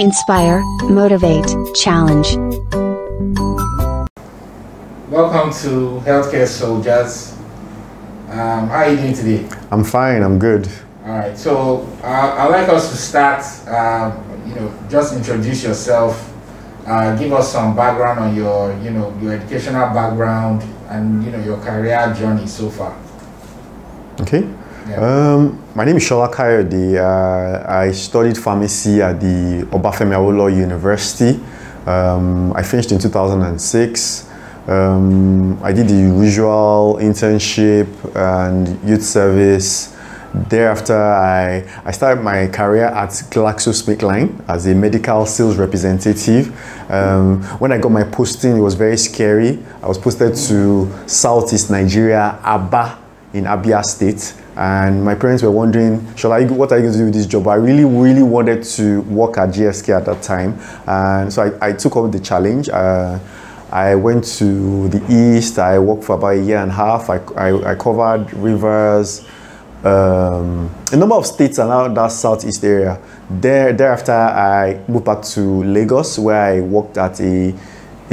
Inspire, motivate, challenge. Welcome to Healthcare Soldiers. How are you doing today? I'm fine, I'm good. All right, so I'd like us to start, just introduce yourself, give us some background on your educational background and, your career journey so far. Okay. Yeah. My name is Sola Kayode. I studied pharmacy at the Obafemi Awolowo University. I finished in 2006. I did the usual internship and youth service. Thereafter, I started my career at GlaxoSmithKline as a medical sales representative. When I got my posting, it was very scary. I was posted to Southeast Nigeria, Aba, in Abia State. And my parents were wondering, what are you going to do with this job? I really wanted to work at GSK at that time. And so I took up the challenge. I went to the East. I worked for about a year and a half. I covered rivers, a number of states around that Southeast area. Thereafter, I moved back to Lagos, where I worked at a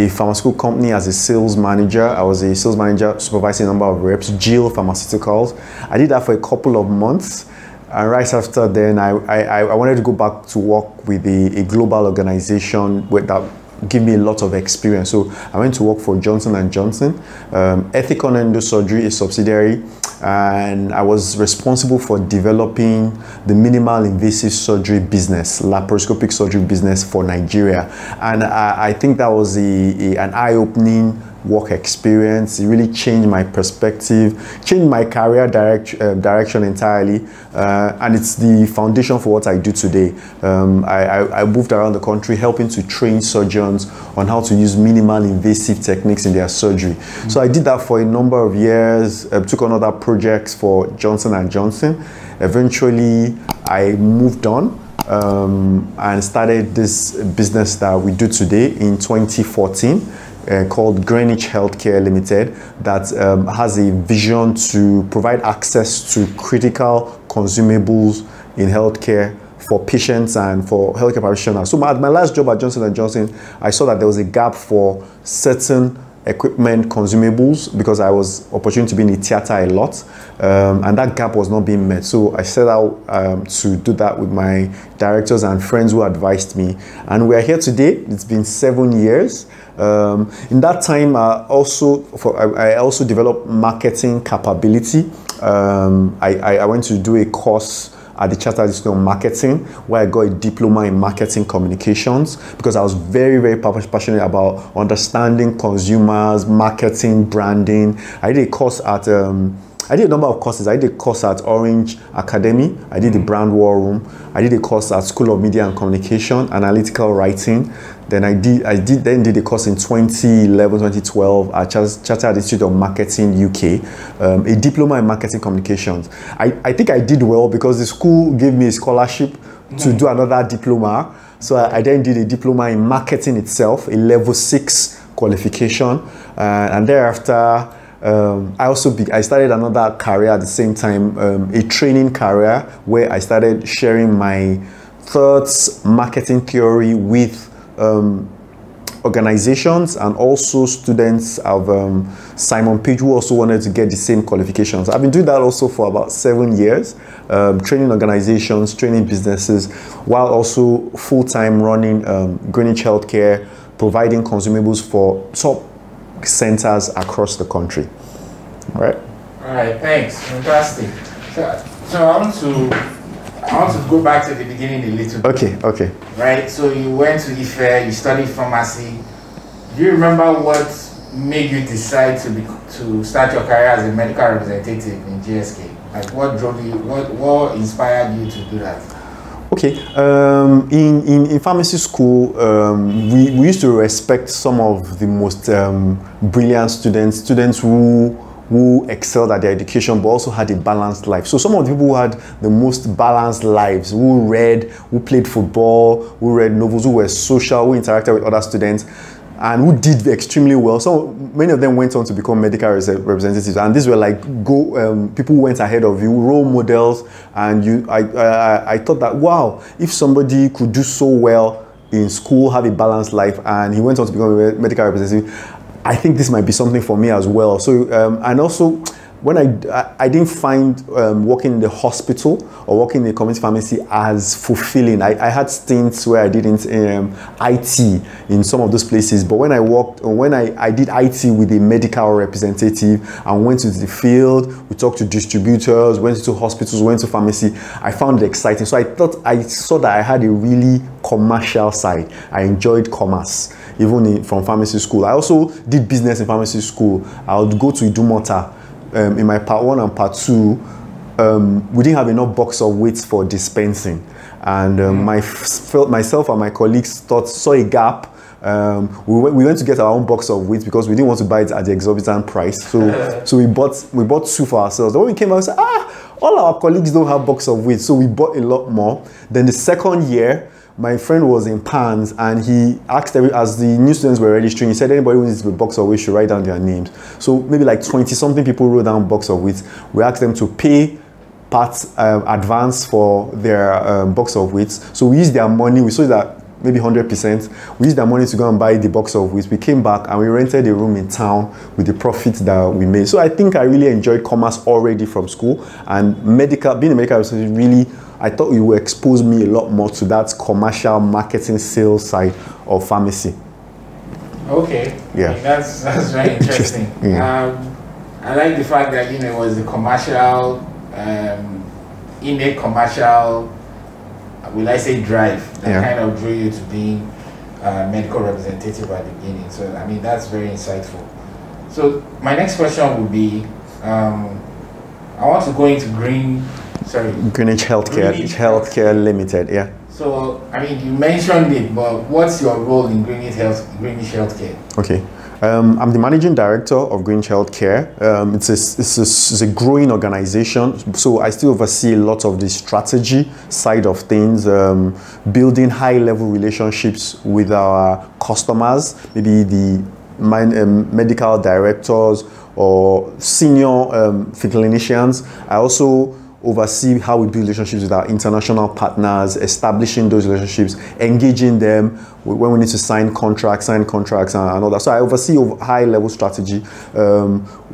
pharmaceutical company as a sales manager. I was a sales manager supervising a number of reps, Jill Pharmaceuticals. I did that for a couple of months. And right after then, I wanted to go back to work with a global organization that gave me a lot of experience. So I went to work for Johnson & Johnson. Ethicon Endosurgery, a subsidiary, and I was responsible for developing the minimal invasive surgery business, laparoscopic surgery business for Nigeria. And I think that was an eye-opening work experience. It really changed my perspective, changed my career direction entirely, and it's the foundation for what I do today. I moved around the country helping to train surgeons on how to use minimal invasive techniques in their surgery. So I did that for a number of years, took on other projects for Johnson & Johnson. Eventually, I moved on and started this business that we do today in 2014. Called Greenwich Healthcare Limited, that has a vision to provide access to critical consumables in healthcare for patients and for healthcare practitioners. So at my last job at Johnson & Johnson, I saw that there was a gap for certain equipment consumables because I was opportunity to be in the theater a lot, and that gap was not being met. So I set out to do that with my directors and friends who advised me, and we are here today. It's been 7 years. In that time, I also developed marketing capability. I went to do a course at the Chartered Institute of Marketing, where I got a diploma in marketing communications, because I was very passionate about understanding consumers, marketing, branding. I did a course at I did a number of courses. I did a course at Orange Academy. I did the Brand War Room. I did a course at School of Media and Communication, Analytical Writing. Then I did a course in 2011, 2012 at Chartered Institute of Marketing UK, a diploma in marketing communications. I think I did well because the school gave me a scholarship to do another diploma. So I then did a diploma in marketing itself, a level 6 qualification, and thereafter I started another career at the same time, a training career where I started sharing my thoughts, marketing theory with organizations and also students of Simon Page who also wanted to get the same qualifications. I've been doing that also for about 7 years, training organizations, training businesses, while also full-time running Greenwich Healthcare, providing consumables for top centers across the country. All right, thanks. Fantastic. So I want to go back to the beginning a little bit. Okay. Right, so you went to Ife, you studied pharmacy. Do you remember what made you decide to start your career as a medical representative in GSK? Like, what drove you, what inspired you to do that? Okay, in pharmacy school, we used to respect some of the most brilliant students who excelled at their education but also had a balanced life. So some of the people who had the most balanced lives, who read, who played football, who read novels, who were social, who interacted with other students, and who did extremely well. So many of them went on to become medical representatives, and these were like people who went ahead of you, role models. And I thought that, wow, if somebody could do so well in school, have a balanced life, and he went on to become a medical representative. I think this might be something for me as well. So, and also, when I didn't find working in the hospital or working in the community pharmacy as fulfilling. I had stints where I did IT in some of those places, but when I did IT with a medical representative and went to the field, we talked to distributors, went to hospitals, went to pharmacy, I found it exciting. So I saw that I had a really commercial side. I enjoyed commerce, even from pharmacy school. I also did business in pharmacy school. I would go to Idumota. In my part 1 and part 2, we didn't have enough box of weights for dispensing, and myself and my colleagues saw a gap. We went to get our own box of weights because we didn't want to buy it at the exorbitant price. So we bought 2 for ourselves. Then when we came out, we said, all our colleagues don't have box of weights, so we bought a lot more. Then the second year, my friend was in PANS, and he asked as the new students were registering, he said anybody who needs a box of weights should write down their names. So maybe like 20-something people wrote down box of weights. We asked them to pay part advance for their box of weights. So we used their money. We saw that maybe 100%. We used their money to go and buy the box of weights. We came back and we rented a room in town with the profit that we made. So I think I really enjoyed commerce already from school, and being a medical representative really, I thought it would expose me a lot more to that commercial marketing sales side of pharmacy. Okay. Yeah. That's very interesting. Yeah. I like the fact that it was the commercial, innate commercial, will I say, drive that kind of drew you to being a medical representative at the beginning. So I mean, that's very insightful. So my next question would be, I want to go into Greenwich Healthcare Limited, yeah. So, I mean, you mentioned it, but what's your role in Greenwich Healthcare? Okay. I'm the managing director of Greenwich Healthcare. It's a growing organization, so I still oversee a lot of the strategy side of things, building high-level relationships with our customers, maybe the medical directors or senior clinicians. I also oversee how we build relationships with our international partners, establishing those relationships, engaging them when we need to sign contracts and all that. So I oversee high-level strategy,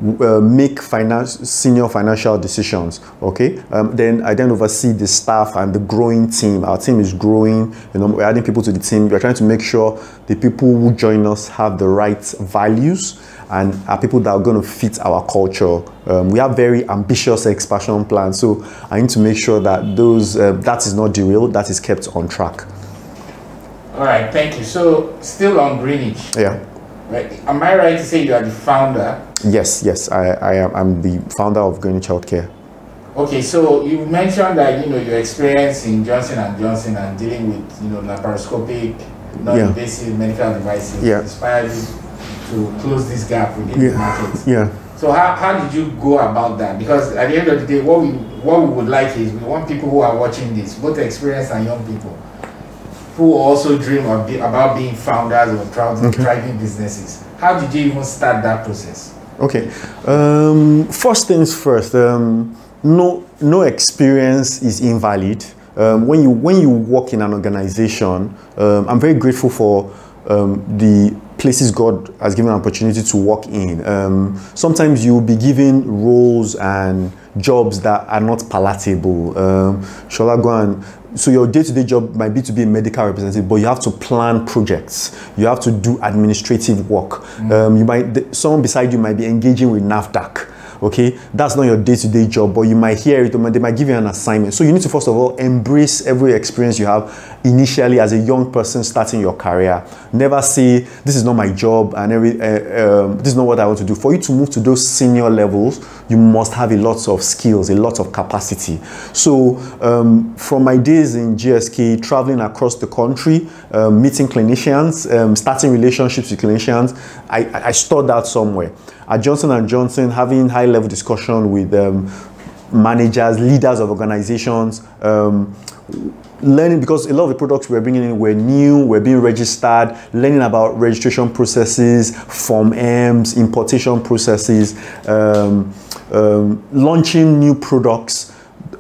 make senior financial decisions. Okay. Then I oversee the staff and the growing team. Our team is growing. We're adding people to the team. We're trying to make sure the people who join us have the right values and are people that are going to fit our culture. We have very ambitious expansion plans, so I need to make sure that that is not derailed, that is kept on track. All right, thank you. So, still on Greenwich. Yeah. Right. Am I right to say you are the founder? Yes, I am. I'm the founder of Greenwich Healthcare. Okay, so you mentioned that your experience in Johnson & Johnson and dealing with laparoscopic, non-invasive medical devices inspired you to close this gap within the market. Yeah. So how did you go about that? Because at the end of the day, what we would like is we want people who are watching this, both experienced and young people, who also dream about being founders or thriving businesses. How did you even start that process? Okay. First things first. No experience is invalid. When you work in an organization, I'm very grateful for the places God has given an opportunity to work in. Sometimes you'll be given roles and jobs that are not palatable. So your day-to-day job might be to be a medical representative, but you have to plan projects. You have to do administrative work. Someone beside you might be engaging with NAFDAC. Okay, that's not your day-to-day job, but you might hear it, or they might give you an assignment. So you need to first of all embrace every experience you have initially as a young person starting your career. Never say, this is not my job and this is not what I want to do. For you to move to those senior levels, you must have a lot of skills, a lot of capacity. So from my days in GSK, traveling across the country, meeting clinicians, starting relationships with clinicians, I stored that somewhere. At Johnson & Johnson, having high-level discussion with managers, leaders of organizations, learning, because a lot of the products we're bringing in were new, were being registered, learning about registration processes, Form Ms, importation processes, launching new products.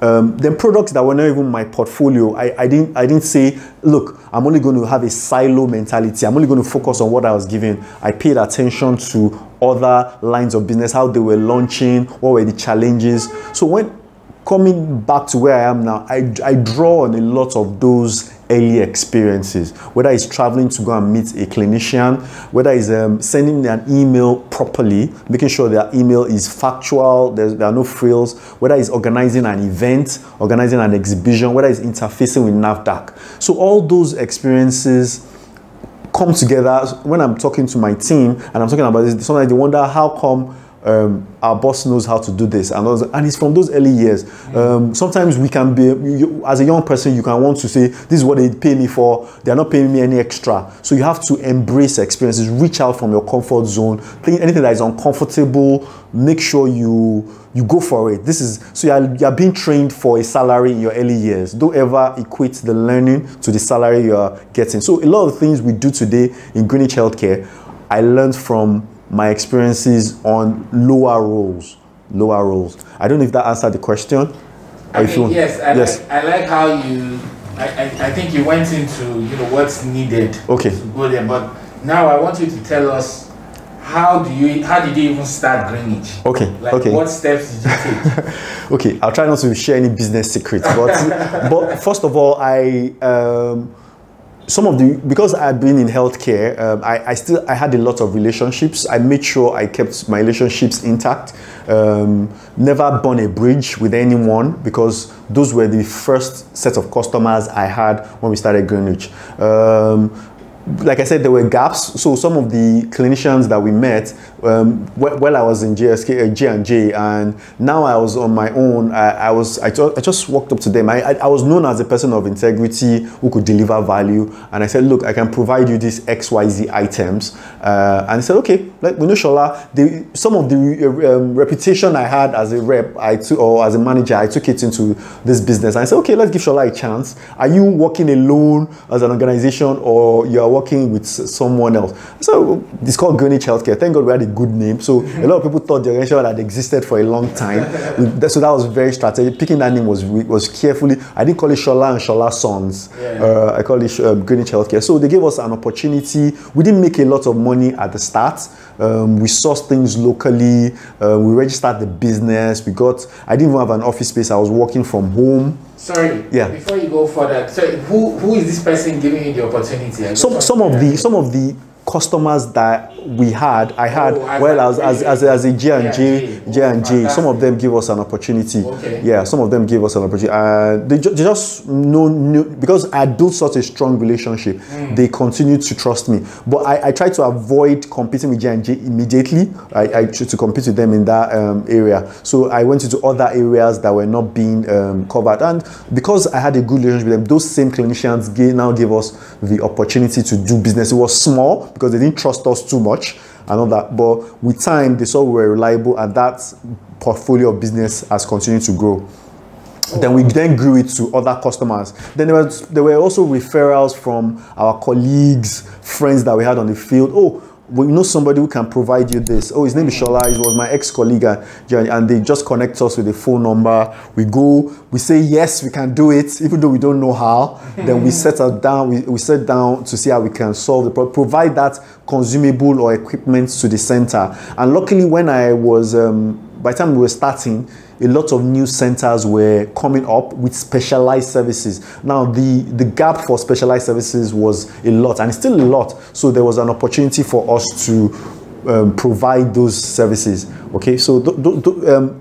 Then products that were not even my portfolio, I didn't say, look, I'm only going to have a silo mentality. I'm only going to focus on what I was given. I paid attention to other lines of business, how they were launching, what were the challenges. So when coming back to where I am now, I draw on a lot of those early experiences, whether it's traveling to go and meet a clinician, whether it's sending an email properly, making sure their email is factual, there are no frills, whether it's organizing an event, organizing an exhibition, whether it's interfacing with NAFDAC. So all those experiences come together when I'm talking to my team and I'm talking about this. Sometimes they wonder how come our boss knows how to do this, and it's from those early years. Sometimes we can be, as a young person, you can want to say, this is what they pay me for, they're not paying me any extra. So you have to embrace experiences, reach out from your comfort zone, think anything that is uncomfortable, make sure you go for it. You're being trained for a salary in your early years. Don't ever equate the learning to the salary you're getting. So a lot of things we do today in Greenwich Healthcare, I learned from my experiences on lower roles. I don't know if that answered the question. Yes. I like how you. I think you went into what's needed to go there. But now I want you to tell us how did you even start Greenwich? What steps did you take? Okay, I'll try not to share any business secrets, but first of all, because I had been in healthcare, I had a lot of relationships. I made sure I kept my relationships intact. Never burned a bridge with anyone, because those were the first set of customers I had when we started Greenwich. Like I said, there were gaps. So some of the clinicians that we met while I was in J&J, and now I was on my own, I just walked up to them. I was known as a person of integrity who could deliver value, and I said, look, I can provide you these XYZ items. And they said, okay, we know Sola. Some of the reputation I had as a rep, or as a manager, I took it into this business. And I said, okay, let's give Sola a chance. Are you working alone as an organization, or you are working with someone else? So it's called Greenwich Healthcare. Thank God we had a good name. So a lot of people thought the organization had existed for a long time. So that was very strategic. Picking that name was carefully. I didn't call it Sola and Sola Sons. I called it Greenwich Healthcare. So they gave us an opportunity. We didn't make a lot of money at the start. We sourced things locally. We registered the business. I didn't even have an office space. I was working from home. Sorry. Yeah. Before you go further, so who is this person giving you the opportunity? Some of the customers that I had while I was as a J&J. Some of them gave us an opportunity. Yeah, some of them gave us an opportunity. They just knew because I built such a strong relationship. They continued to trust me. But I tried to avoid competing with J&J immediately. I tried to compete with them in that area. So I went into other areas that were not being covered. And because I had a good relationship with them, those same clinicians now gave us the opportunity to do business. It was small because they didn't trust us too much and all that. But with time, they saw we were reliable, and that portfolio of business has continued to grow. Then we grew it to other customers. Then there were also referrals from our colleagues, friends that we had on the field. Oh, we know somebody who can provide you this. Oh, his name is Sola. He was my ex-colleague, and they just connect us with a phone number. We go, we say yes, we can do it, even though we don't know how. Then we set down. We sit down to see how we can solve the problem, provide that consumable or equipment to the center. And luckily, when I was by the time we were starting, a lot of new centers were coming up with specialized services. Now, the gap for specialized services was a lot, and it's still a lot. So there was an opportunity for us to provide those services. Okay, so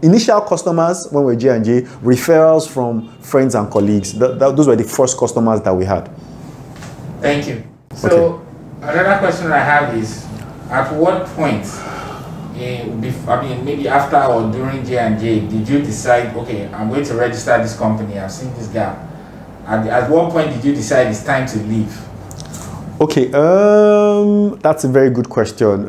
initial customers when we were J&J, referrals from friends and colleagues. Those were the first customers that we had. Thank you. So another question I have is, at what point, maybe after or during J&J, did you decide, okay, I'm going to register this company, I've seen this gap? At what point did you decide it's time to leave? Okay, that's a very good question.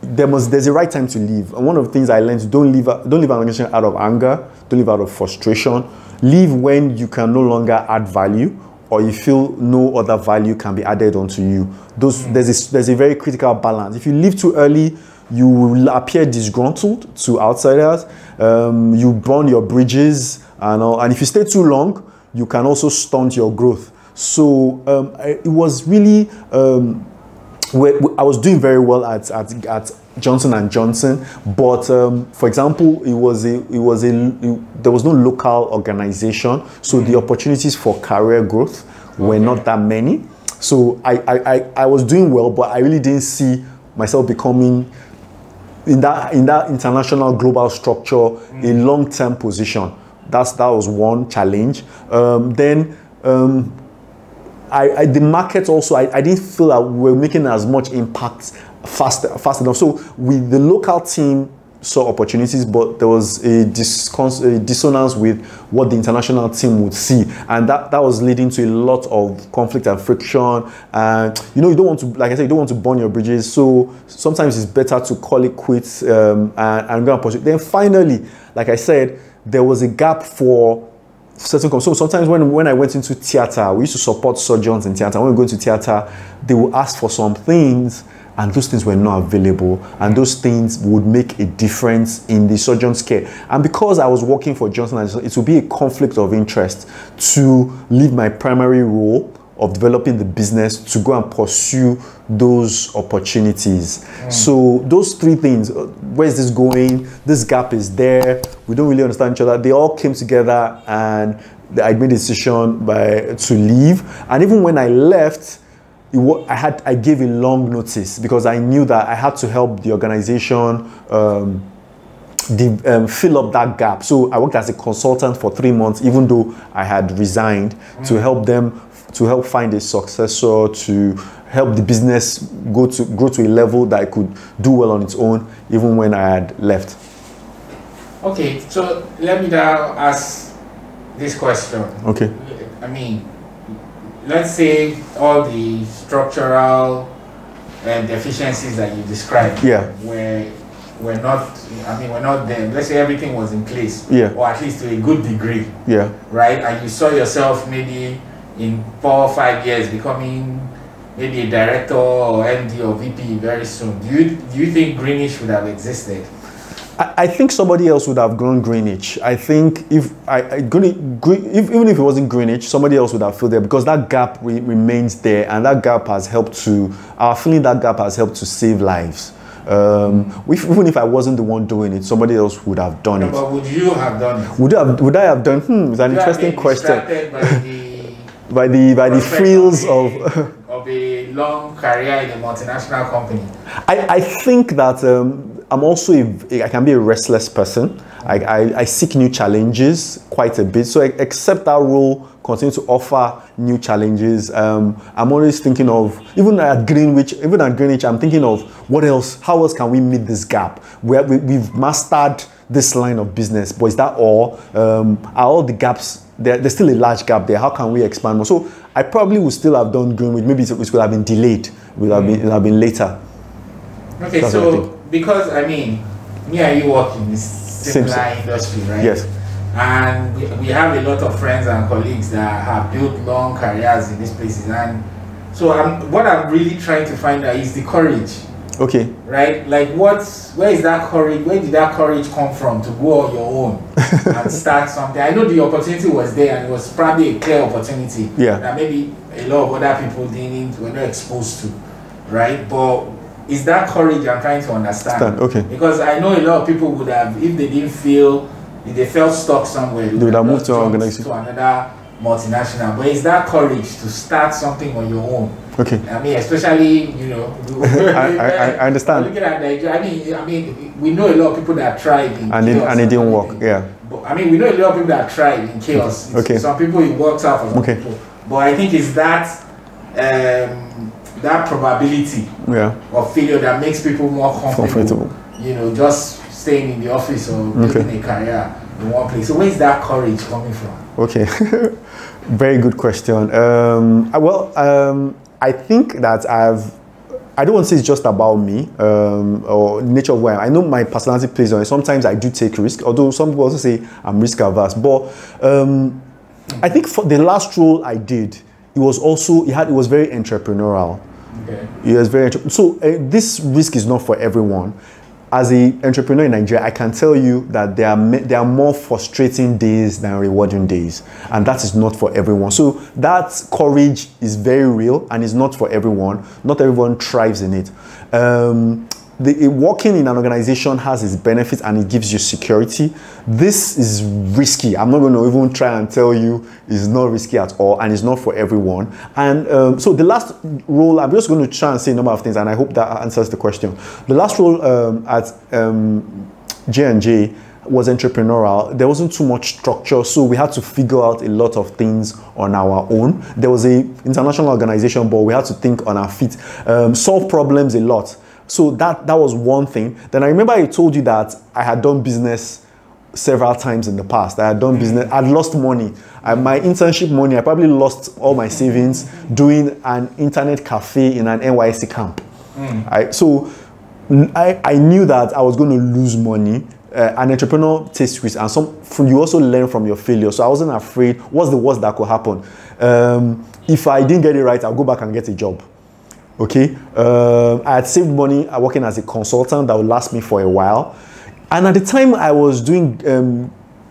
There's a right time to leave. And one of the things I learned, don't leave an organization out of anger, don't leave out of frustration. Leave when you can no longer add value, or you feel no other value can be added onto you. There's a very critical balance. If you leave too early, you will appear disgruntled to outsiders. You burn your bridges, and if you stay too long, you can also stunt your growth. So it was really, I was doing very well at Johnson & Johnson, but for example, there was no local organization, so the opportunities for career growth were not that many. So I was doing well, but I really didn't see myself becoming in that international global structure a long-term position. That was one challenge. Then the market also, I didn't feel that we were making as much impact fast enough. So the local team saw opportunities, but there was a dissonance with what the international team would see, and that was leading to a lot of conflict and friction. And you don't want to, like I said, you don't want to burn your bridges. So sometimes it's better to call it quits and go and pursue. Then finally, like I said, there was a gap for certain. So sometimes when I went into theater, we used to support surgeons in theater. When we go into theater, they would ask for some things, and those things were not available, and those things would make a difference in the surgeon's care. And because I was working for Johnson & Johnson, it would be a conflict of interest to leave my primary role of developing the business to go and pursue those opportunities. So those three things, where is this going? This gap is there. We don't really understand each other. They all came together, and I made a decision to leave. And even when I left, I gave a long notice because I knew that I had to help the organization fill up that gap. So I worked as a consultant for 3 months, even though I had resigned, to help them, to help find a successor, to help the business grow to a level that I could do well on its own, even when I had left. Okay, so let me now ask this question. Okay. I mean, let's say all the structural deficiencies that you described were not there. Let's say everything was in place, or at least to a good degree, right? And you saw yourself maybe in 4 or 5 years becoming maybe a director or MD or VP very soon. Do you think Greenwich would have existed? I think somebody else would have grown Greenwich. I think even if it wasn't Greenwich, somebody else would have filled there, because that gap remains there, and that gap has helped to, our feeling that gap has helped to save lives. Even if I wasn't the one doing it, somebody else would have done it. But would you have done it? Would I have done? It's an interesting question. By the frills of a long career in a multinational company. I think that I'm also I can be a restless person. I seek new challenges quite a bit. So I accept that role, continue to offer new challenges. I'm always thinking of, even at Greenwich, I'm thinking of what else, how else can we meet this gap? We've mastered this line of business, but is that all? Are all the gaps, there's still a large gap there. How can we expand more? So I probably would still have done Greenwich. Maybe it would have been delayed. It would have been later. Okay, so because I mean, me and you work in this similar industry, right? Yes. And we have a lot of friends and colleagues that have built long careers in these places, and so what I'm really trying to find out is the courage. Okay. Right? Like where is that courage? Where did that courage come from to go on your own and start something? I know the opportunity was there, and it was probably a clear opportunity that maybe a lot of other people were not exposed to, right? But is that courage I'm trying to understand? Okay. Because I know a lot of people would have, if they felt stuck somewhere, they would have moved to another multinational. But is that courage to start something on your own? Okay. I mean, especially, I understand. Looking at Nigeria, I mean, we know a lot of people that tried in chaos, and it didn't work. Yeah. But I mean, we know a lot of people that tried in chaos. Okay. Some people it works out for some people. But I think it's that probability of failure that makes people more comfortable. Just staying in the office or building a career in one place. So where's that courage coming from? Okay. Very good question. I think that I don't want to say it's just about me or nature of where I know my personality plays on it. Sometimes I do take risk, although some people also say I'm risk averse. But I think for the last role I did, it was very entrepreneurial. Okay. Yes, very. So this risk is not for everyone. As an entrepreneur in Nigeria, I can tell you that there are more frustrating days than rewarding days, and that is not for everyone. So that courage is very real and is not for everyone. Not everyone thrives in it. Working in an organization has its benefits and it gives you security. This is risky. I'm not going to even try and tell you it's not risky at all, and it's not for everyone. And so the last role, I'm just going to try and say a number of things, and I hope that answers the question. The last role at J&J was entrepreneurial. There wasn't too much structure, so we had to figure out a lot of things on our own. There was an international organization, but we had to think on our feet, solve problems a lot. So that was one thing. Then I remember I told you that I had done business several times in the past. I had done business, I'd lost money. My internship money, I probably lost all my savings doing an internet cafe in an NYSC camp. So I knew that I was going to lose money. An entrepreneur takes risks, and you also learn from your failure. So I wasn't afraid. What's the worst that could happen? If I didn't get it right, I'll go back and get a job. Okay, I had saved money working as a consultant that would last me for a while. And at the time I was doing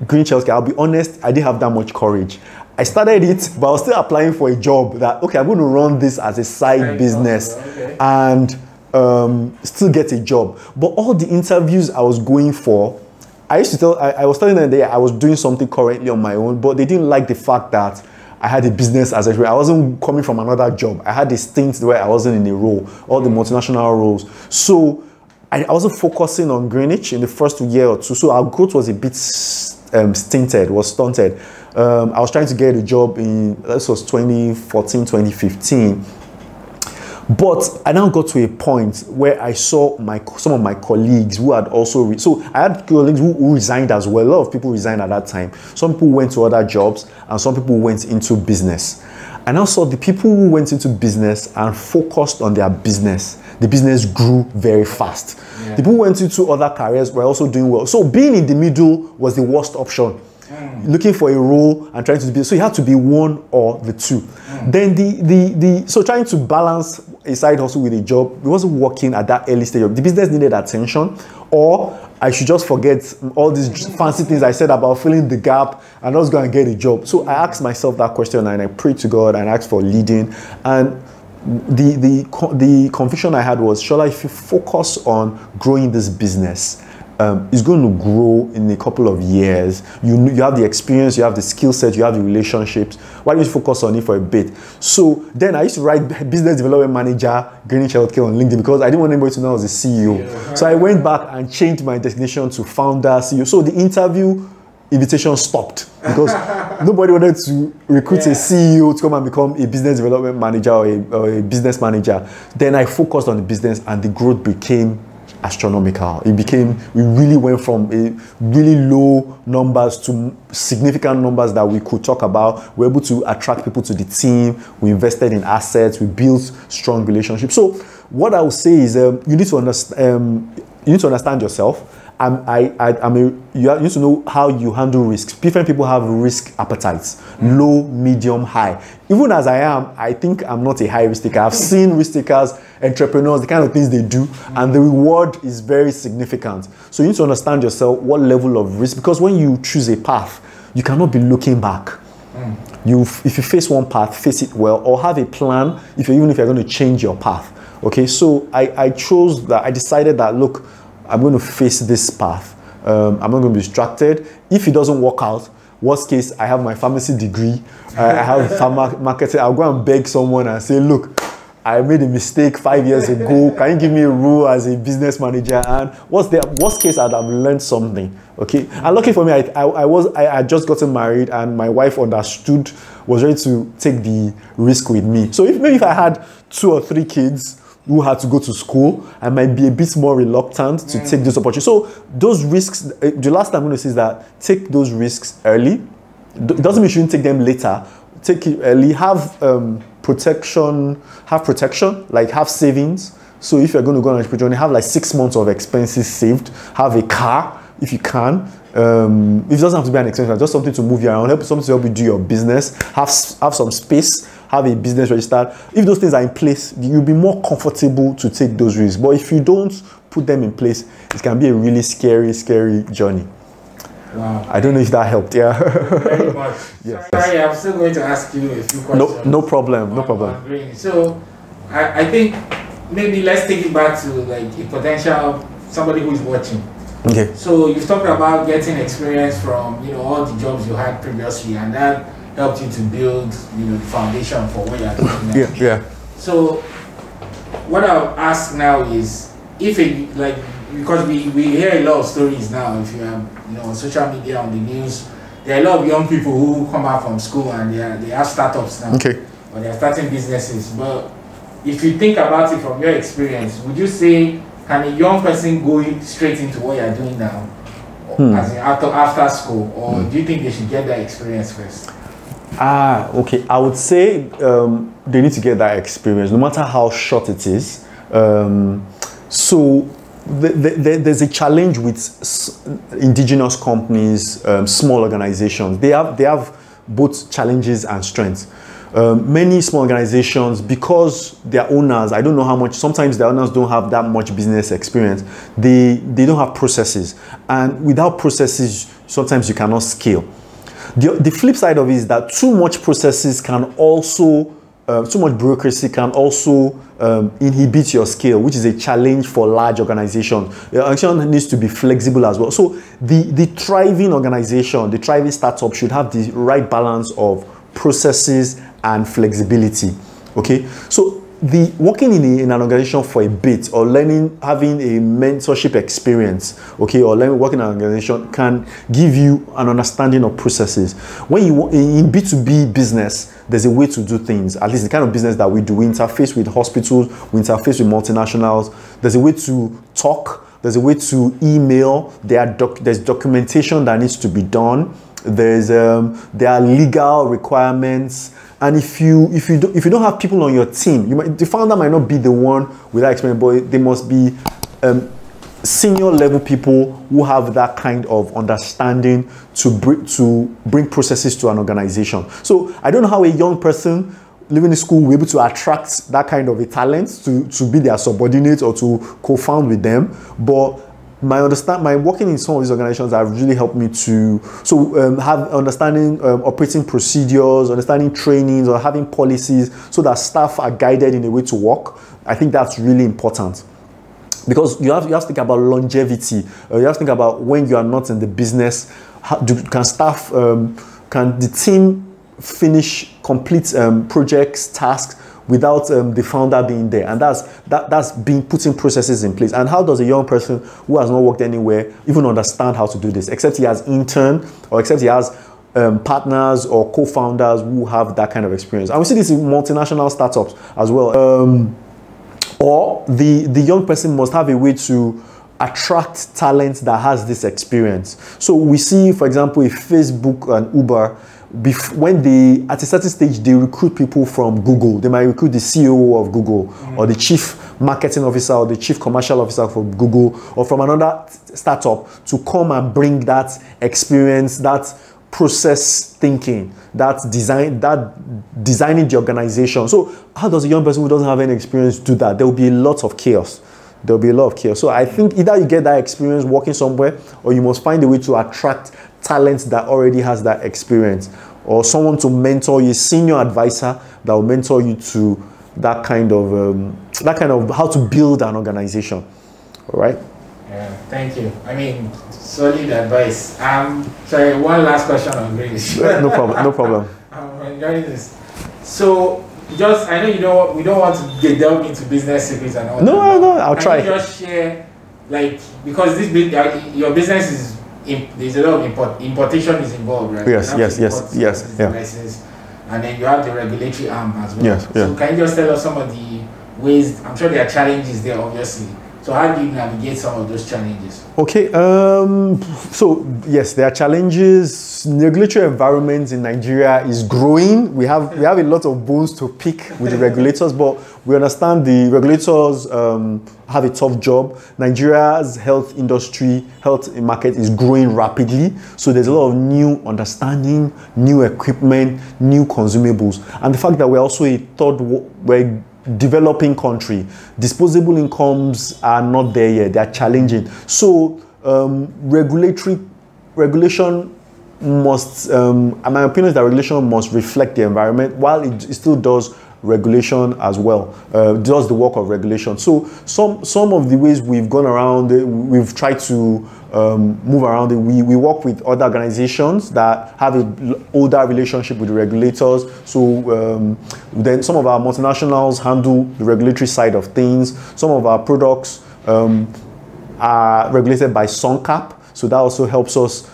Greenwich Healthcare, I'll be honest, I didn't have that much courage. I started it, but I was still applying for a job that, okay, I'm going to run this as a side business and still get a job. But all the interviews I was going for, I was telling them that I was doing something currently on my own, but they didn't like the fact that I had a business as I wasn't coming from another job. I had a stint where I wasn't in a role, all the multinational roles. So I wasn't focusing on Greenwich in the first year or two. So our growth was a bit stunted. I was trying to get a job this was 2014, 2015. But I now got to a point where I saw some of my colleagues who had also, so I had colleagues who resigned as well. A lot of people resigned at that time. Some people went to other jobs and some people went into business. I now saw the people who went into business and focused on their business. The business grew very fast. Yeah. The people who went into other careers were also doing well. So being in the middle was the worst option. Looking for a role and trying to be, so you had to be one or the two. Then so trying to balance a side hustle with a job, it wasn't working at that early stage. The business needed attention, or I should just forget all these fancy things I said about filling the gap and just go and get a job. So I asked myself that question and I prayed to God and asked for leading. And the conviction I had was, Sola, if you focus on growing this business, it's going to grow in a couple of years. You have the experience, you have the skill set, you have the relationships. Why don't you focus on it for a bit? So then I used to write business development manager, Greenwich Healthcare on LinkedIn because I didn't want anybody to know I was a CEO. Yeah. So I went back and changed my designation to founder, CEO. So the interview invitation stopped because nobody wanted to recruit a CEO to come and become a business development manager or a business manager. Then I focused on the business and the growth became astronomical. We really went from a really low numbers to significant numbers that we could talk about. We were able to attract people to the team. We invested in assets. We built strong relationships. So what I would say is you need to understand yourself. You need to know how you handle risks. Different people have risk appetites, low, medium, high. Even as I am, I think I'm not a high risk taker. I've seen risk takers, entrepreneurs, the kind of things they do, and the reward is very significant. So you need to understand yourself, what level of risk, because when you choose a path, you cannot be looking back. If you face one path, face it well, or have a plan, even if you're going to change your path. Okay, so I decided that, look, I'm going to face this path. I'm not going to be distracted. If it doesn't work out, worst case, I have my pharmacy degree. I have marketing. I'll go and beg someone and say, look, I made a mistake 5 years ago. Can you give me a role as a business manager? And what's the worst case? I'd have learned something. Okay. And lucky for me, I had just gotten married, and my wife understood, was ready to take the risk with me. So maybe if I had 2 or 3 kids who had to go to school, I might be a bit more reluctant to take those opportunities. So those risks, the last thing I'm going to say is that take those risks early. It doesn't mean you shouldn't take them later. Take it early. Have protection, like have savings. So if you're going to go on a journey, have like 6 months of expenses saved. Have a car if you can. It doesn't have to be an expense, just something to move you around, something to help you do your business. Have some space have a business registered. If those things are in place, you'll be more comfortable to take those risks. But if you don't put them in place, it can be a really scary journey. Wow. I don't know if that helped. Yeah. Very much. Yes. Sorry, I'm still going to ask you a few questions. No problem. No problem. So, I think maybe let's take it back to like a potential somebody who is watching. Okay. So you've talked about getting experience from all the jobs you had previously, and that helped you to build the foundation for what you're doing now. Yeah. So what I'll ask now is, if because we hear a lot of stories now, if you have on social media, on the news, there are a lot of young people who come out from school and they have startups now. Okay. Or they are starting businesses. But if you think about it from your experience, would you say, can a young person go straight into what you're doing now, as in after school, or do you think they should get that experience first? Okay. I would say they need to get that experience, no matter how short it is. So there's a challenge with indigenous companies, small organizations. They have both challenges and strengths. Many small organizations, because their owners, I don't know how much, sometimes their owners don't have that much business experience. They don't have processes, and without processes, sometimes you cannot scale. The flip side of it is that too much processes can also, too much bureaucracy can also inhibit your scale, which is a challenge for large organizations. The organization needs to be flexible as well. So the thriving organization, the thriving startup should have the right balance of processes and flexibility. Okay, so the working in an organization for a bit, or having a mentorship experience, okay, or working in an organization can give you an understanding of processes. When you in B2B business, there's a way to do things. At least the kind of business that we do, we interface with hospitals, we interface with multinationals. There's a way to talk. There's a way to email. There's documentation that needs to be done. There are legal requirements, and if you don't have people on your team, the founder might not be the one with that experience, but they must be senior level people who have that kind of understanding to bring processes to an organization. So I don't know how a young person living in school will be able to attract that kind of a talent to be their subordinate or to co-found with them, but my working in some of these organizations have really helped me to have understanding operating procedures, understanding trainings, or having policies so that staff are guided in a way to work. I think that's really important, because you have to think about longevity. You have to think about when you are not in the business, can the team complete projects, tasks without the founder being there? And that's being putting processes in place. And how does a young person who has not worked anywhere even understand how to do this, except he has intern, or except he has partners or co-founders who have that kind of experience? And we see this in multinational startups as well. Or the young person must have a way to attract talent that has this experience. So we see, for example, if Facebook and Uber, when at a certain stage, they recruit people from Google. They might recruit the CEO of Google, or the chief marketing officer, or the chief commercial officer from Google, or from another startup, to come and bring that experience, that process thinking, that designing the organization. So how does a young person who doesn't have any experience do that? There will be a lot of chaos. There will be a lot of chaos. So I think either you get that experience working somewhere, or you must find a way to attract talent that already has that experience, or someone to mentor you, senior advisor that will mentor you to that kind of how to build an organization. All right. Yeah, thank you. I mean, solid advice. Sorry, one last question on Greenwich. No problem. I'm enjoying this. So, I know we don't want to delve into business secrets and all that. No, I'll try. Can you just share, because your business is, there's a lot of importation is involved, right? Yes. Devices, and then you have the regulatory arm as well. Yes. So can you just tell us some of the ways? I'm sure there are challenges there, obviously. So how do you navigate some of those challenges? Okay, so yes, there are challenges. The regulatory environment in Nigeria is growing. We have a lot of bones to pick with the regulators, but we understand the regulators have a tough job. Nigeria's health market is growing rapidly, so there's a lot of new understanding, new equipment, new consumables, and the fact that we're also we're developing country, disposable incomes are not there yet. They are challenging. So regulation must, my opinion is that regulation must reflect the environment, while it still does regulation as well, does the work of regulation. So some of the ways we've gone around it, we've tried to move around it. We work with other organizations that have an older relationship with the regulators. So then some of our multinationals handle the regulatory side of things. Some of our products are regulated by SONCAP. So that also helps us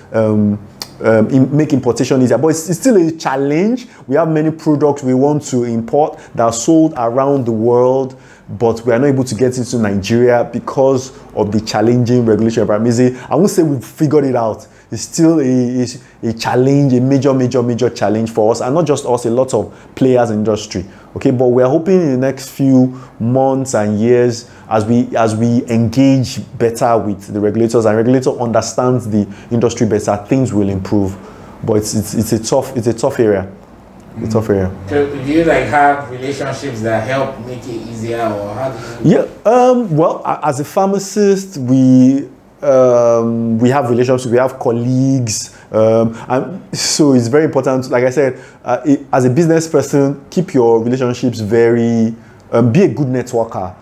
make importation easier, but it's still a challenge. We have many products we want to import that are sold around the world, but we are not able to get into Nigeria because of the challenging regulatory environment. I won't say we've figured it out. It's still a challenge, a major challenge for us, and not just us, a lot of players in the industry. Okay, but we're hoping in the next few months and years, as we engage better with the regulators and regulator understands the industry better, things will improve. But it's a tough area. It's a tough area. So do you have relationships that help make it easier, or how do you? Yeah. Well, as a pharmacist, we have relationships, we have colleagues, and so it's very important. Like I said, as a business person, keep your relationships very, be a good networker.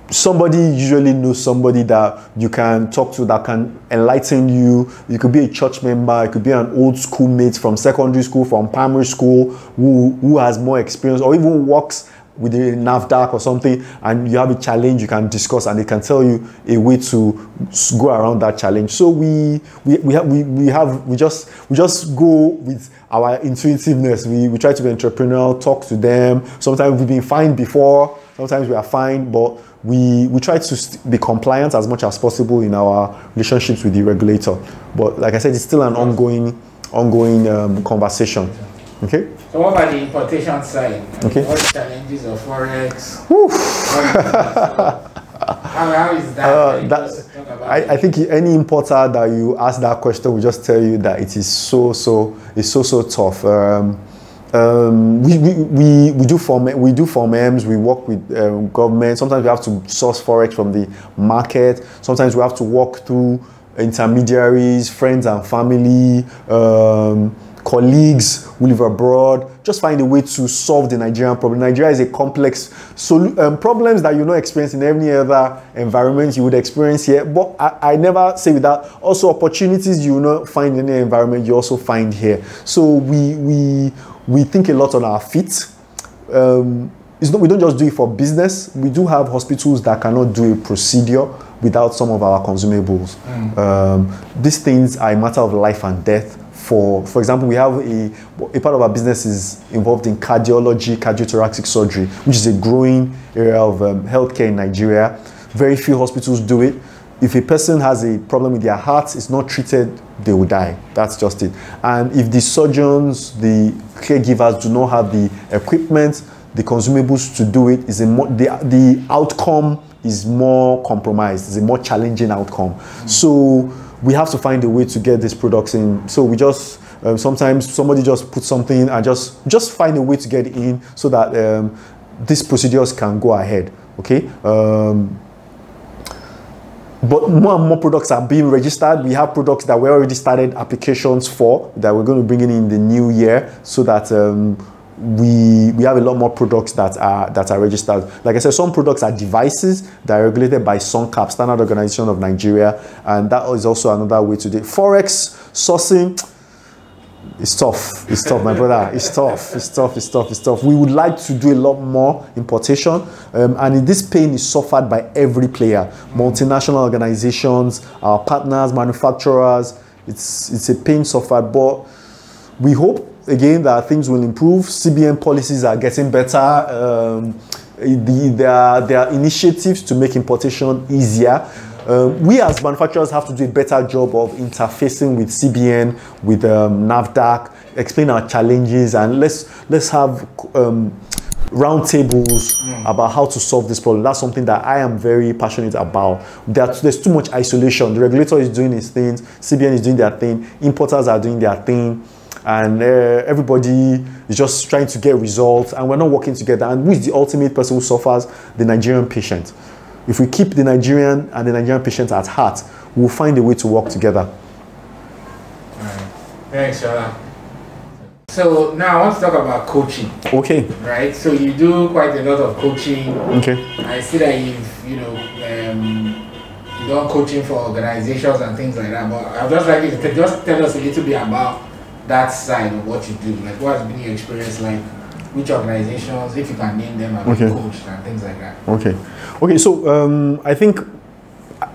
Somebody usually knows somebody that you can talk to, that can enlighten you. You could be a church member, it could be an old schoolmate from secondary school, from primary school, who has more experience, or even works with the NAFDAC or something, and you have a challenge you can discuss, and they can tell you a way to go around that challenge. So we just go with our intuitiveness. We try to be entrepreneurial, talk to them. Sometimes we've been fined before, sometimes we are fined, but we try to be compliant as much as possible in our relationships with the regulator. But like I said, it's still an ongoing conversation. Okay. So what about the importation side? Okay. What challenges of Forex? How is that? I think any importer that you ask that question will just tell you that it is so tough. We do form M's. We work with government. Sometimes we have to source Forex from the market. Sometimes we have to walk through intermediaries, friends and family, colleagues who live abroad. Just find a way to solve the Nigerian problem. Nigeria is a complex problems that you not experience in any other environment you would experience here. But I never say without. Also, opportunities you will not find in any environment you also find here. So we think a lot on our feet. We don't just do it for business. We do have hospitals that cannot do a procedure without some of our consumables. These things are a matter of life and death. For example, we have a part of our business is involved in cardiology, cardiothoracic surgery, which is a growing area of healthcare in Nigeria. Very few hospitals do it. If a person has a problem with their heart, it's not treated, they will die. That's just it. And if the surgeons, the caregivers do not have the equipment, the consumables to do it, the outcome is more compromised. It's a more challenging outcome. So we have to find a way to get these products in. So we just sometimes somebody just puts something and just find a way to get it in so that these procedures can go ahead. Okay. But more and more products are being registered. We have products that we already started applications for that we're going to bring in the new year, so that we have a lot more products that are registered. Like I said, some products are devices that are regulated by SONCAP, Standard Organization of Nigeria, and that is also another way to do it. Forex sourcing, it's tough. It's tough, my brother. It's tough. We would like to do a lot more importation, and this pain is suffered by every player, multinational organizations, our partners, manufacturers. It's a pain suffered, but we hope again that things will improve. CBN policies are getting better. there are initiatives to make importation easier. We as manufacturers have to do a better job of interfacing with CBN, with NAFDAC, explain our challenges, and let's have roundtables about how to solve this problem. That's something that I am very passionate about. There's too much isolation. The regulator is doing his things, CBN is doing their thing, importers are doing their thing, and everybody is just trying to get results, and we're not working together. And who is the ultimate person who suffers? The Nigerian patient. If we keep the Nigerian and the Nigerian patient at heart, we'll find a way to work together. All right. Thanks, Sola. So now I want to talk about coaching. Okay. Right. So you do quite a lot of coaching. Okay. I see that you've done coaching for organizations and things like that. But I'd just like you to just tell us a little bit about that side of what you do. Like, what has been your experience like? Which organizations, if you can name them, have been coached and things like that. Okay. So I think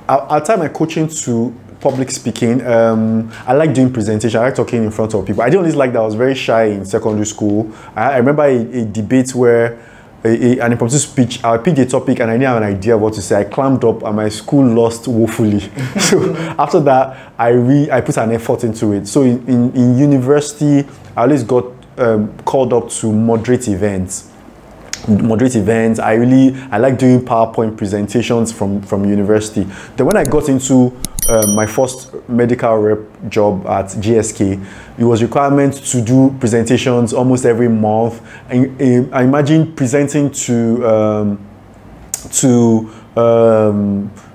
I'll tie my coaching to public speaking. I like doing presentation. I like talking in front of people. I didn't always like that. I was very shy in secondary school. I remember a debate where an impromptu speech, I picked a topic and I didn't have an idea of what to say. I climbed up and my school lost woefully. So after that, I put an effort into it. So in university, I always got called up to moderate events. I like doing PowerPoint presentations from university. Then when I got into my first medical rep job at GSK, it was requirement to do presentations almost every month. I imagine presenting to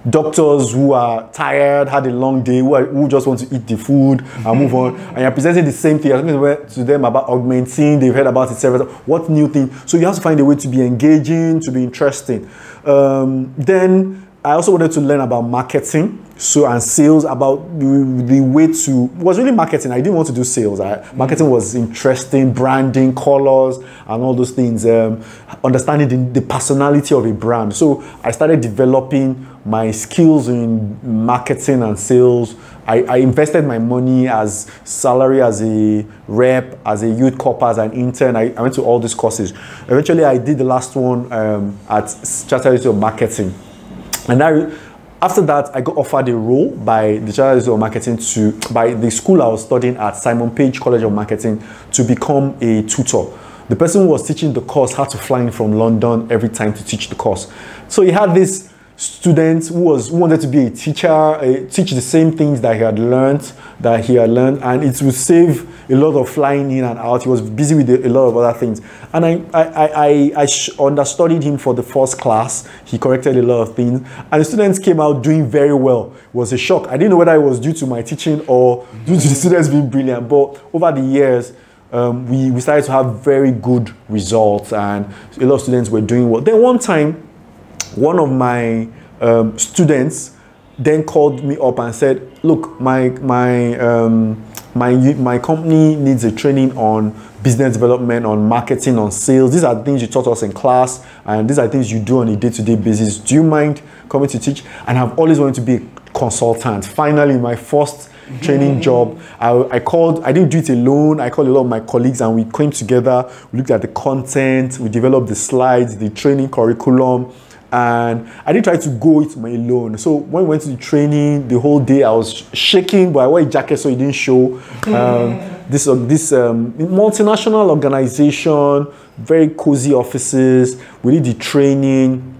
doctors who are tired, had a long day, who just want to eat the food and move on, and you're presenting the same thing. To them about augmenting, they've heard about it several times. What new thing? So you have to find a way to be engaging, to be interesting. Then I also wanted to learn about marketing, and sales, about the way to, it was really marketing. I didn't want to do sales. Marketing was interesting, branding, colors, and all those things, understanding the personality of a brand. So I started developing my skills in marketing and sales. I invested my money as salary, as a rep, as a youth corp, as an intern. I went to all these courses. Eventually, I did the last one at Chartered Institute of Marketing. And after that, I got offered a role by the Chartered Institute of Marketing by the school I was studying at, Simon Page College of Marketing, to become a tutor. The person who was teaching the course had to fly in from London every time to teach the course. So he had this student who wanted to be a teacher, teach the same things that he had learned, and it would save a lot of flying in and out. He was busy with a lot of other things. And I understudied him for the first class. He corrected a lot of things. And the students came out doing very well. It was a shock. I didn't know whether it was due to my teaching or due to the students being brilliant. But over the years, we started to have very good results, and a lot of students were doing well. Then one time, one of my students then called me up and said, look, my company needs a training on business development, on marketing, on sales. These are things you taught us in class, and these are things you do on a day-to-day basis. Do you mind coming to teach? And I've always wanted to be a consultant. Finally, my first training job, I didn't do it alone. I called a lot of my colleagues and we came together. We looked at the content, we developed the slides, the training curriculum. And I didn't try to go it alone. So when we went to the training, the whole day I was shaking, but I wore a jacket so it didn't show. This multinational organization, very cozy offices. We did the training.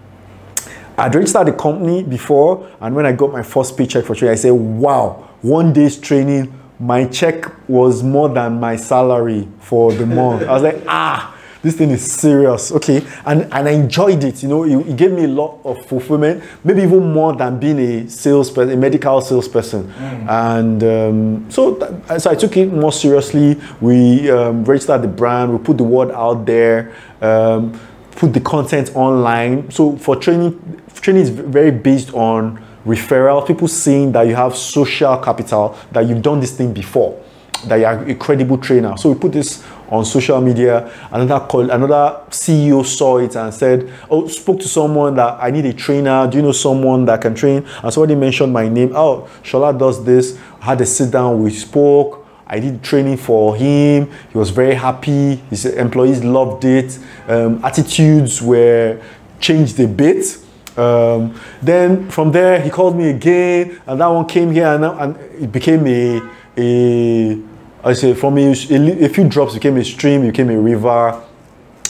I'd registered the company before, and when I got my first paycheck for training, I said, wow, one day's training, my check was more than my salary for the month. I was like, this thing is serious, okay? And I enjoyed it, it gave me a lot of fulfillment, maybe even more than being a salesperson, a medical salesperson. And so I took it more seriously. We registered the brand, we put the word out there, put the content online. So for training is very based on referral, people seeing that you have social capital, that you've done this thing before, that you are a credible trainer. So we put this on social media. Another CEO saw it and said, spoke to someone that I need a trainer. Do you know someone that can train? And somebody mentioned my name. Sola does this. I had a sit down, we spoke. I did training for him. He was very happy. His employees loved it. Attitudes were changed a bit. Then from there, he called me again, and that one came here, and it became from a few drops became a stream, became a river.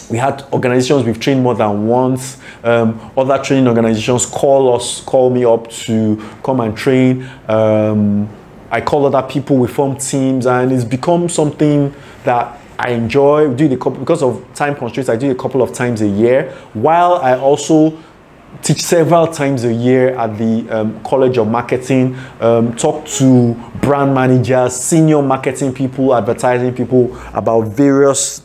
We had organizations we've trained more than once. Other training organizations call me up to come and train. I call other people, we form teams, and it's become something that I enjoy. Because of time constraints, I do it a couple of times a year, while I also teach several times a year at the College of Marketing, talk to brand managers, senior marketing people, advertising people about various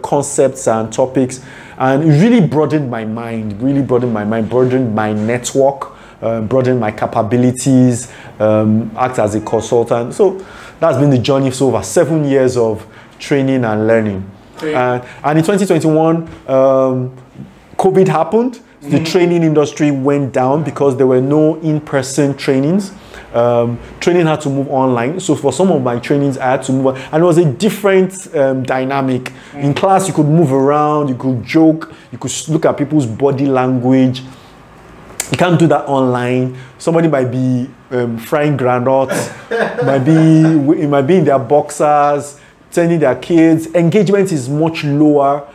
concepts and topics. And it really broadened my mind, broadened my network, broadened my capabilities, act as a consultant. So that's been the journey for over 7 years of training and learning. And in 2021, COVID happened. The training industry went down because there were no in-person trainings. Training had to move online. So for some of my trainings, I had to move on. And it was a different dynamic. In class, you could move around, you could joke, you could look at people's body language. You can't do that online. Somebody might be frying granules, it might be in their boxers, sending their kids. Engagement is much lower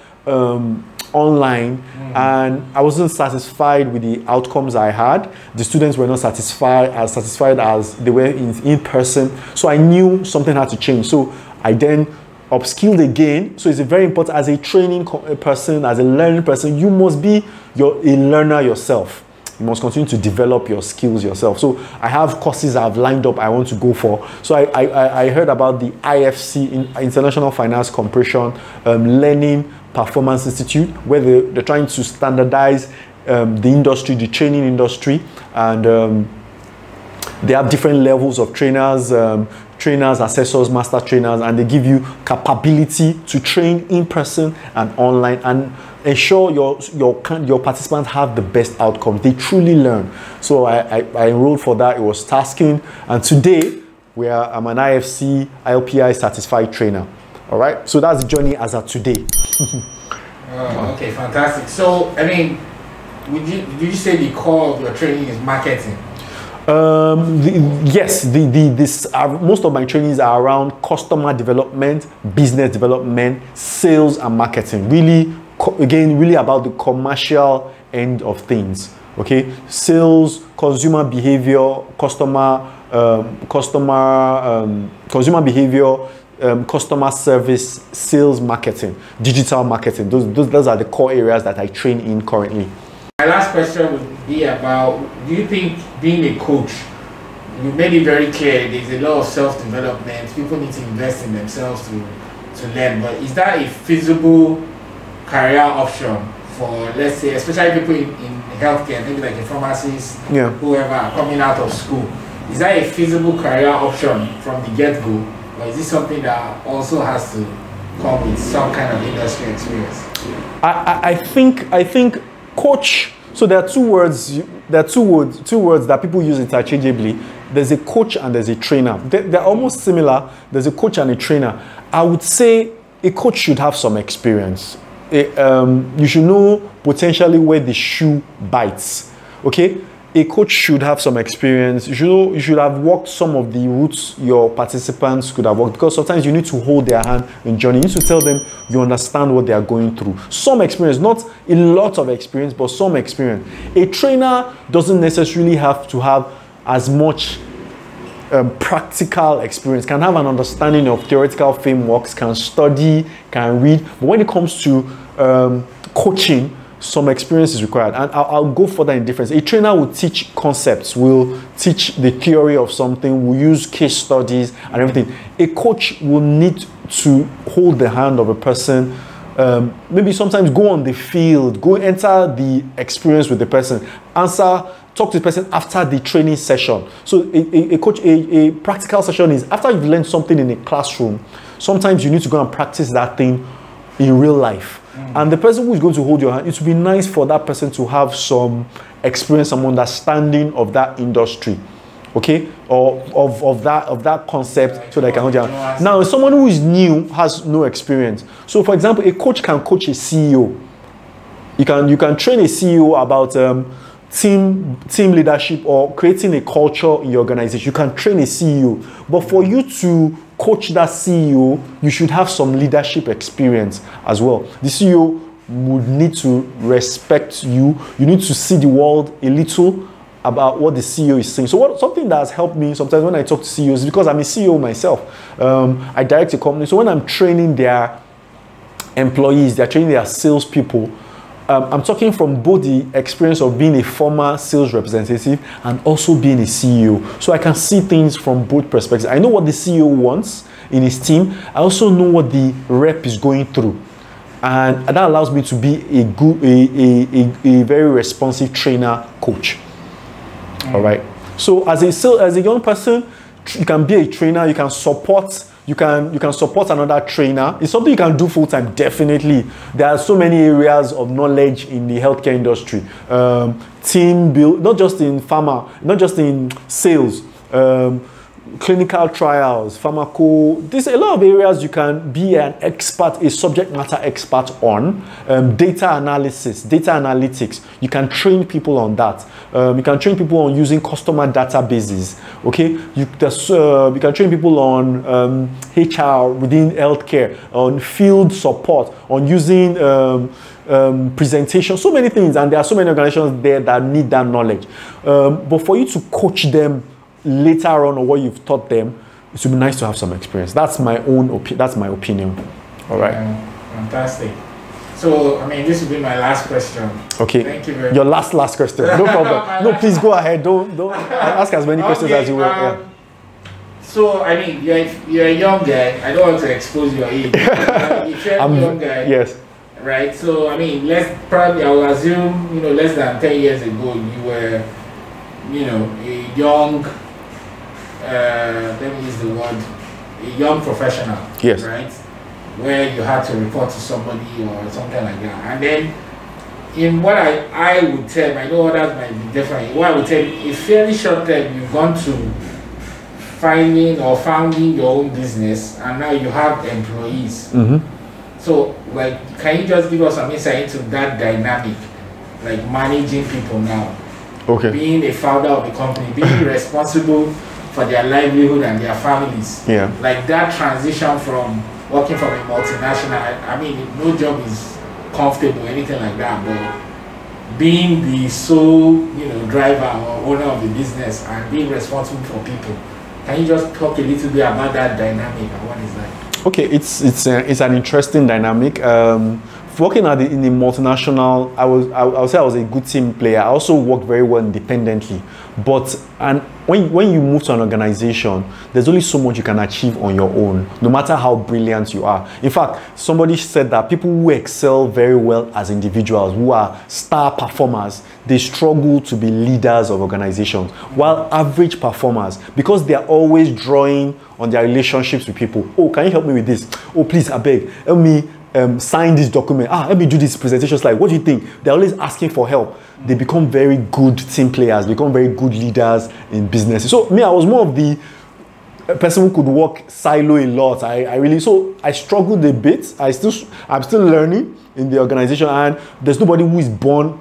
online, and I wasn't satisfied with the outcomes I had. The students were not satisfied as they were in person. So I knew something had to change. So I then upskilled again. So it's very important as a training person, as a learning person, you must be a learner yourself. You must continue to develop your skills yourself. So I have courses I've lined up I want to go for. So I heard about the IFC, International Finance Corporation Learning Performance Institute, where they're trying to standardize the industry, the training industry, and they have different levels of trainers, assessors, master trainers, and they give you capability to train in person and online and ensure your participants have the best outcomes. They truly learn. So I enrolled for that. It was tasking, and today I'm an IFC, ILPI certified trainer. All right, so that's the journey as of today. Okay, fantastic. So, I mean, did you say the core of your training is marketing? Yes, most of my trainings are around customer development, business development, sales, and marketing. Really about the commercial end of things. Okay, sales, consumer behavior, customer behavior. Customer service, sales, marketing, digital marketing. Those are the core areas that I train in currently. My last question would be about, do you think being a coach, you made it very clear there's a lot of self-development, people need to invest in themselves to learn, but is that a feasible career option for, let's say, especially people in healthcare, maybe like a pharmacist, whoever coming out of school? Is that a feasible career option from the get-go? Or is this something that also has to come with some kind of industry experience? I think coach. So there are two words. There are two words that people use interchangeably. There's a coach and there's a trainer. They're almost similar. There's a coach and a trainer. I would say a coach should have some experience. You should know potentially where the shoe bites. Okay. A coach should have some experience. You should have walked some of the routes your participants could have walked, because sometimes you need to hold their hand in journey. You need to tell them you understand what they are going through. Some experience, not a lot of experience, but some experience. A trainer doesn't necessarily have to have as much practical experience, can have an understanding of theoretical frameworks, can study, can read. But when it comes to coaching, some experience is required, and I'll go further in difference. A trainer will teach concepts, will teach the theory of something, will use case studies and everything. A coach will need to hold the hand of a person, maybe sometimes go on the field, go enter the experience with the person, talk to the person after the training session. So a practical session is after you've learned something in a classroom, sometimes you need to go and practice that thing in real life. And the person who is going to hold your hand, it would be nice for that person to have some experience, some understanding of that industry, okay, or of that concept, so they can hold your hand. Now, someone who is new has no experience. So, for example, a coach can coach a CEO. You can train a CEO about team leadership or creating a culture in your organization. You can train a CEO, but for you to coach that CEO, you should have some leadership experience as well. The CEO would need to respect you. You need to see the world a little about what the CEO is saying. So something that has helped me sometimes when I talk to CEOs, because I'm a CEO myself, I direct a company. So when I'm training their employees, they're training their salespeople, I'm talking from both the experience of being a former sales representative and also being a CEO. So I can see things from both perspectives. I know what the CEO wants in his team. I also know what the rep is going through. And that allows me to be a very responsive trainer coach. All right. So as a young person, you can be a trainer. You can support. You can support another trainer. It's something you can do full time. Definitely, there are so many areas of knowledge in the healthcare industry. Team build, not just in pharma, not just in sales. Clinical trials, pharmaco. There's a lot of areas you can be an expert, a subject matter expert on. Data analysis, data analytics. You can train people on that. You can train people on using customer databases. Okay, you can train people on HR within healthcare, on field support, on using presentation, so many things, and there are so many organizations there that need that knowledge. But for you to coach them later on what you've taught them, it would be nice to have some experience. That's my own that's my opinion. All right. Fantastic. So, I mean, this will be my last question. Okay. Thank you very much. Your last question. No problem. No, please go ahead. Don't ask as many questions as you will. Yeah. So, I mean, you're a young guy. I don't want to expose your age. You're a young guy. Yes. Right. So, I mean, I will assume, less than 10 years ago, you were, a young. Let me use the word, a young professional. Yes. Right. Where you had to report to somebody or something like that. And then, in what I would tell, I know others might be different. What I would tell, in fairly short time, you've gone to finding or founding your own business, and now you have employees. Mm-hmm. So, can you just give us some insight into that dynamic, managing people now? Okay. Being a founder of a company, being responsible for their livelihood and their families. Yeah. That transition from working from a multinational, I mean, no job is comfortable, anything like that, but being the sole, driver or owner of the business and being responsible for people. Can you just talk a little bit about that dynamic and what is that? Okay, it's an interesting dynamic. Working in the multinational, I would say I was a good team player. I also worked very well independently. But when you move to an organization, there's only so much you can achieve on your own, no matter how brilliant you are. In fact, somebody said that people who excel very well as individuals, who are star performers, they struggle to be leaders of organizations. While average performers, because they are always drawing on their relationships with people. Oh, can you help me with this? Oh, please, I beg, help me sign this document. Let me do this presentation slide. What do you think? They're always asking for help. They become very good team players, become very good leaders in business. So me, I was more of the person who could work silo a lot. I struggled a bit. I'm still learning in the organization, and there's nobody who is born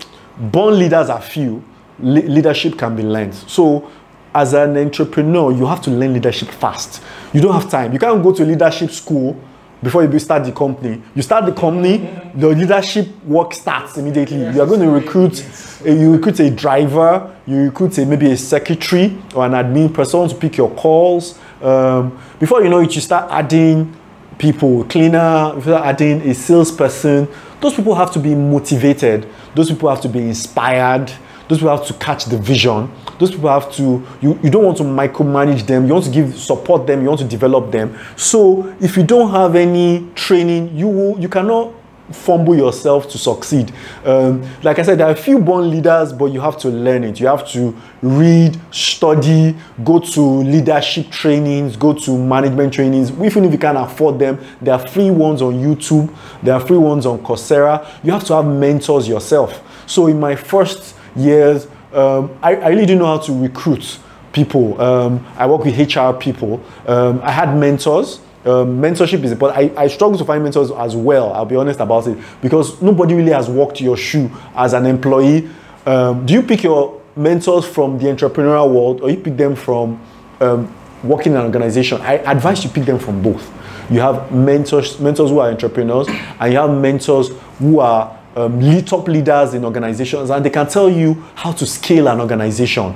leaders are few. Leadership can be learned. So as an entrepreneur, you have to learn leadership fast. You don't have time. You can't go to leadership school before you start the company. You start the company, the leadership work starts immediately. You are going to recruit a driver, you recruit maybe a secretary or an admin person to pick your calls. Before you know it, you start adding people, cleaner, you start adding a salesperson. Those people have to be motivated. Those people have to be inspired. Those people have to catch the vision. Those people have to, you don't want to micromanage them. You want to support them. You want to develop them. So if you don't have any training, you cannot fumble yourself to succeed. Like I said, there are a few born leaders, but you have to learn it. You have to read, study, go to leadership trainings, go to management trainings. Even if you can't afford them, there are free ones on YouTube. There are free ones on Coursera. You have to have mentors yourself. So in my first years, I really didn't know how to recruit people. I work with HR people. I had mentors mentorship is important. I struggle to find mentors as well, I'll be honest about it, because nobody really has walked your shoe as an employee. Do you pick your mentors from the entrepreneurial world, or you pick them from working in an organization? I advise you pick them from both. You have mentors who are entrepreneurs, and you have mentors who are top leaders in organizations, and they can tell you how to scale an organization.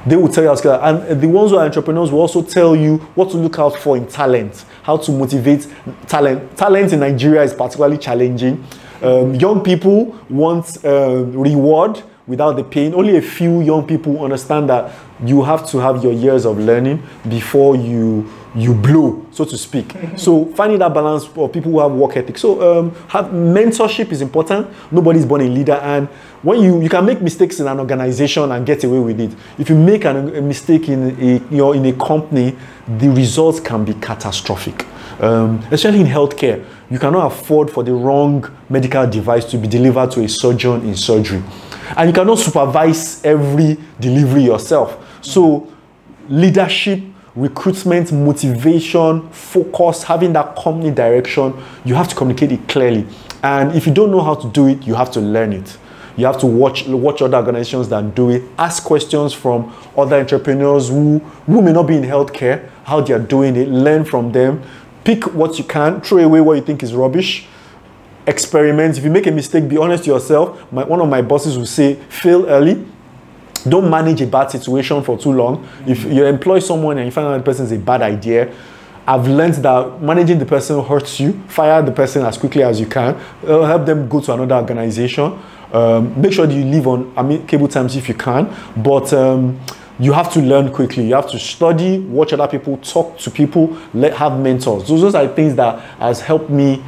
They will tell you how to scale, and the ones who are entrepreneurs will also tell you what to look out for in talent, how to motivate talent. Talent in Nigeria is particularly challenging. Young people want reward without the pain. Only a few young people understand that you have to have your years of learning before you blow, so to speak. So finding that balance for people who have work ethic. So have mentorship is important. Nobody's born a leader, and when you can make mistakes in an organization and get away with it. If you make a mistake in a company, the results can be catastrophic. Especially in healthcare, you cannot afford for the wrong medical device to be delivered to a surgeon in surgery, and you cannot supervise every delivery yourself. So leadership, recruitment, motivation, focus, having that company direction, you have to communicate it clearly. And if you don't know how to do it, you have to learn it. You have to watch other organizations that do it, ask questions from other entrepreneurs who may not be in healthcare, how they are doing it, learn from them, pick what you can, throw away what you think is rubbish, experiment. If you make a mistake, be honest to yourself. One of my bosses will say, fail early. Don't manage a bad situation for too long. If you employ someone and you find out the person is a bad idea, I've learned that managing the person hurts you. Fire the person as quickly as you can. Help them go to another organization. Make sure that you live on amicable terms if you can. But you have to learn quickly. You have to study, watch other people, talk to people, have mentors. Those are things that has helped me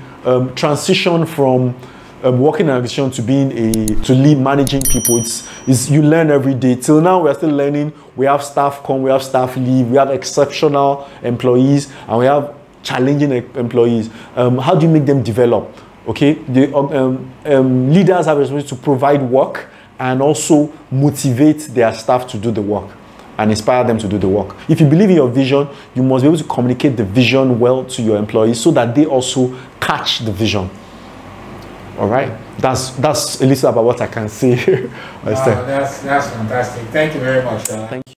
transition from working in an organization to lead managing people. It's you learn every day. Till now, we're still learning. We have staff come, we have staff leave, we have exceptional employees, and we have challenging employees. How do you make them develop? Okay, the leaders have a responsibility to provide work and also motivate their staff to do the work and inspire them to do the work. If you believe in your vision, you must be able to communicate the vision well to your employees so that they also catch the vision. All right, that's a little about what I can say. That's fantastic. Thank you very much. Thank you.